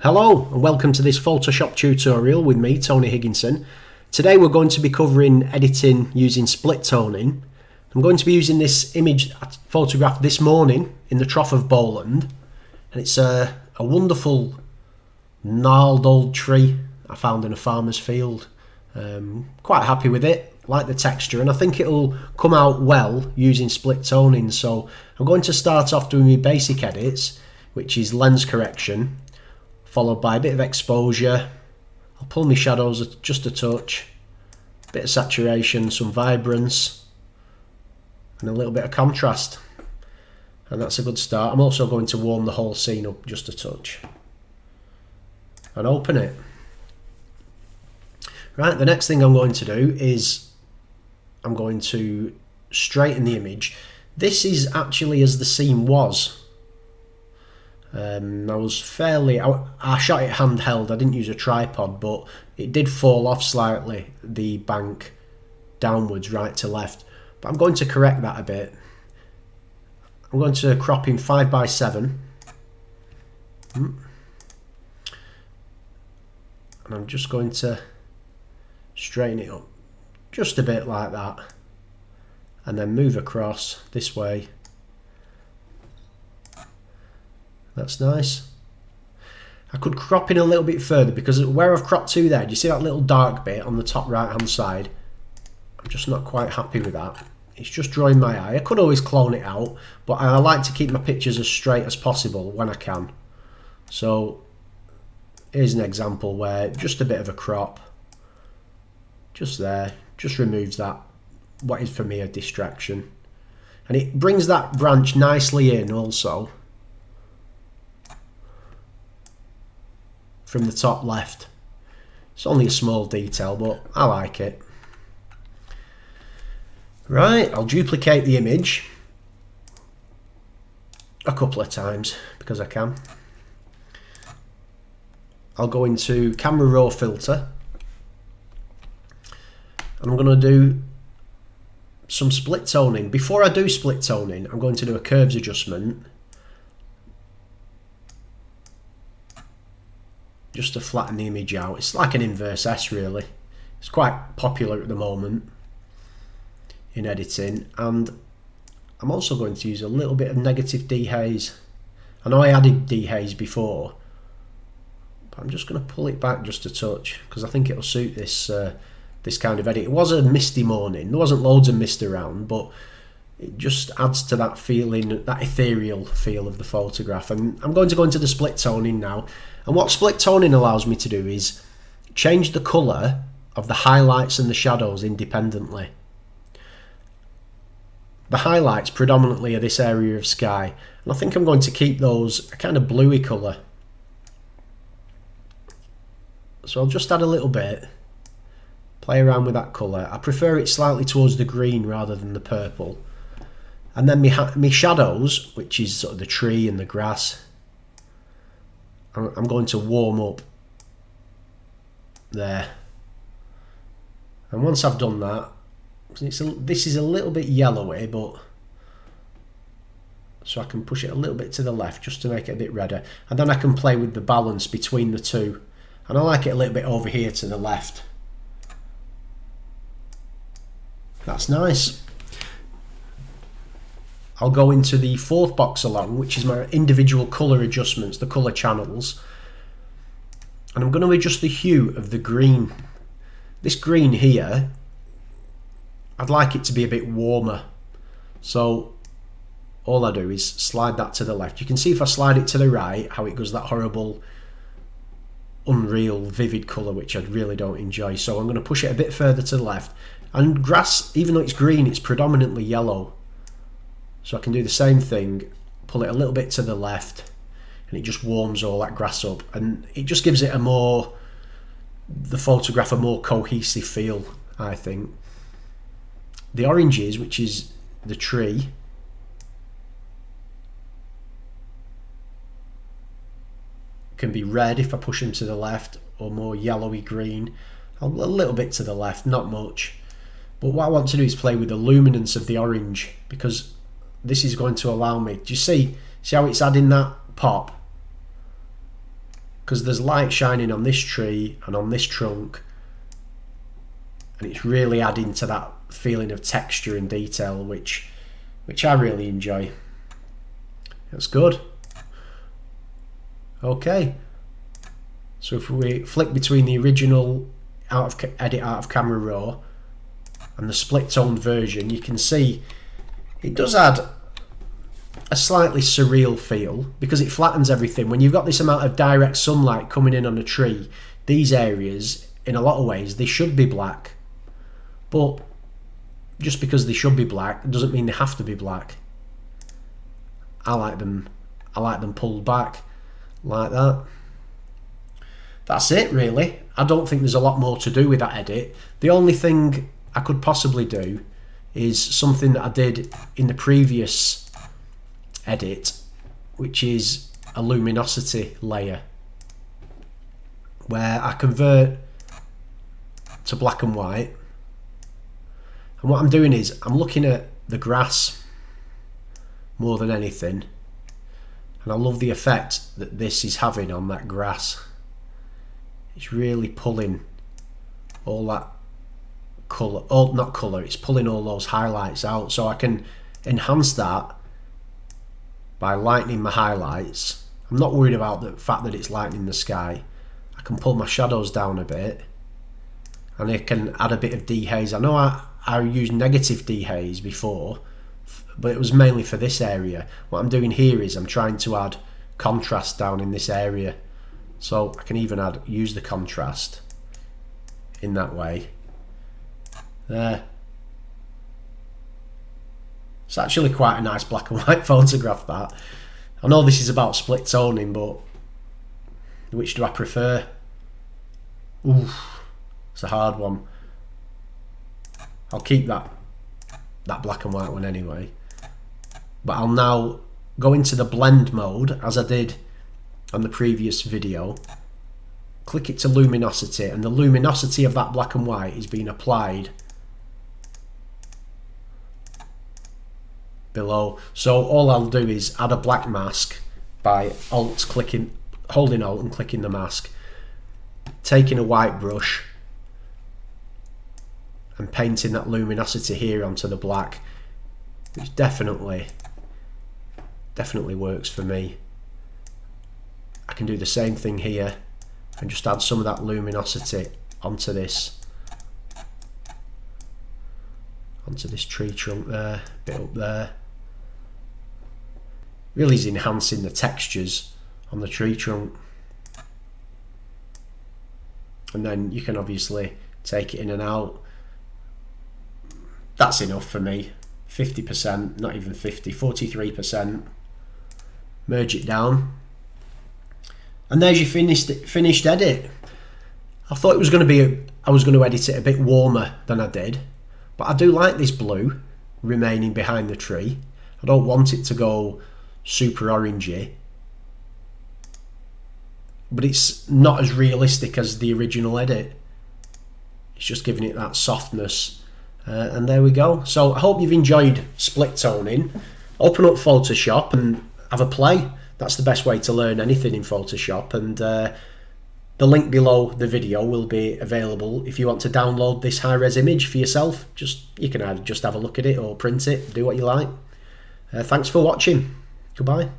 Hello and welcome to this Photoshop tutorial with me, Tony Higginson. Today we're going to be covering editing using split toning. I'm going to be using this image I photographed this morning in the Trough of Bowland, and it's a wonderful gnarled old tree I found in a farmer's field. Quite happy with it, like the texture, and I think it'll come out well using split toning. So I'm going to start off doing my basic edits, which is lens correction, followed by a bit of exposure. I'll pull my shadows just a touch, a bit of saturation, some vibrance, and a little bit of contrast. And that's a good start. I'm also going to warm the whole scene up just a touch and open it. Right, the next thing I'm going to do is I'm going to straighten the image. This is actually as the scene was. I shot it handheld, I didn't use a tripod, but it did fall off slightly, the bank downwards, right to left. But I'm going to correct that a bit. I'm going to crop in 5:7. And I'm just going to straighten it up just a bit like that, and then move across this way. That's nice. I could crop in a little bit further because where I've cropped to there, do you see that little dark bit on the top right hand side? I'm just not quite happy with that. It's just drawing my eye. I could always clone it out, but I like to keep my pictures as straight as possible when I can. So here's an example where just a bit of a crop, just there, just removes that, what is for me a distraction. And it brings that branch nicely in also, from the top left. It's only a small detail, but I like it. Right, I'll duplicate the image a couple of times because I can. I'll go into camera raw filter, and I'm going to do some split toning. Before I do split toning, I'm going to do a curves adjustment just to flatten the image out. It's like an inverse S really. It's quite popular at the moment in editing, and I'm also going to use a little bit of negative dehaze. I know I added dehaze before, but I'm just going to pull it back just a touch because I think it'll suit this this kind of edit. It was a misty morning, there wasn't loads of mist around, but it just adds to that feeling, that ethereal feel of the photograph. And I'm going to go into the split toning now. And what split toning allows me to do is change the colour of the highlights and the shadows independently. The highlights predominantly are this area of sky, and I think I'm going to keep those a kind of bluey colour. So I'll just add a little bit, play around with that colour. I prefer it slightly towards the green rather than the purple. And then my shadows, which is sort of the tree and the grass, I'm going to warm up there. And once I've done that, this is a little bit yellowy, but so I can push it a little bit to the left just to make it a bit redder. And then I can play with the balance between the two. And I like it a little bit over here to the left. That's nice. I'll go into the fourth box along, which is my individual colour adjustments, the colour channels. And I'm going to adjust the hue of the green. This green here, I'd like it to be a bit warmer. So all I do is slide that to the left. You can see if I slide it to the right, how it goes that horrible, unreal, vivid colour, which I really don't enjoy. So I'm going to push it a bit further to the left. And grass, even though it's green, it's predominantly yellow. So I can do the same thing, pull it a little bit to the left, and it just warms all that grass up, and it just gives it the photograph a more cohesive feel, I think. The oranges, which is the tree, can be red if I push them to the left, or more yellowy green, a little bit to the left, not much. But what I want to do is play with the luminance of the orange, because this is going to allow me, do you see how it's adding that pop? because there's light shining on this tree and on this trunk, and it's really adding to that feeling of texture and detail, which I really enjoy. That's good. Okay, so if we flick between the original edit out of camera raw and the split toned version, you can see it does add a slightly surreal feel because it flattens everything. When you've got this amount of direct sunlight coming in on a tree, these areas, in a lot of ways, they should be black. But just because they should be black doesn't mean they have to be black. I like them pulled back like that. That's it really. I don't think there's a lot more to do with that edit. The only thing I could possibly do is something that I did in the previous edit, which is a luminosity layer, where I convert to black and white, and what I'm doing is I'm looking at the grass more than anything, and I love the effect that this is having on that grass. It's really pulling all that colour, not colour, it's pulling all those highlights out, so I can enhance that by lightening my highlights. I'm not worried about the fact that it's lightening the sky. I can pull my shadows down a bit, and I can add a bit of dehaze. I know I used negative dehaze before, but it was mainly for this area. What I'm doing here is I'm trying to add contrast down in this area, so I can even use the contrast in that way. There. It's actually quite a nice black and white photograph, that. I know this is about split toning, but which do I prefer? Oof, it's a hard one. I'll keep that black and white one anyway. But I'll now go into the blend mode, as I did on the previous video. Click it to luminosity, and the luminosity of that black and white is being applied below. So all I'll do is add a black mask by holding Alt and clicking the mask, taking a white brush and painting that luminosity here onto the black, which definitely works for me. I can do the same thing here and just add some of that luminosity onto this tree trunk there, bit up there. Really is enhancing the textures on the tree trunk. And then you can obviously take it in and out. That's enough for me. 50%, not even 50, 43%. Merge it down. And there's your finished edit. I thought it was going to be, I was going to edit it a bit warmer than I did. But I do like this blue remaining behind the tree. I don't want it to go super orangey, but it's not as realistic as the original edit. It's just giving it that softness, and there we go. So I hope you've enjoyed split toning. Open up Photoshop and have a play. That's the best way to learn anything in Photoshop, and the link below the video will be available if you want to download this high-res image for yourself. You can either just have a look at it or print it, do what you like. Thanks for watching. Goodbye.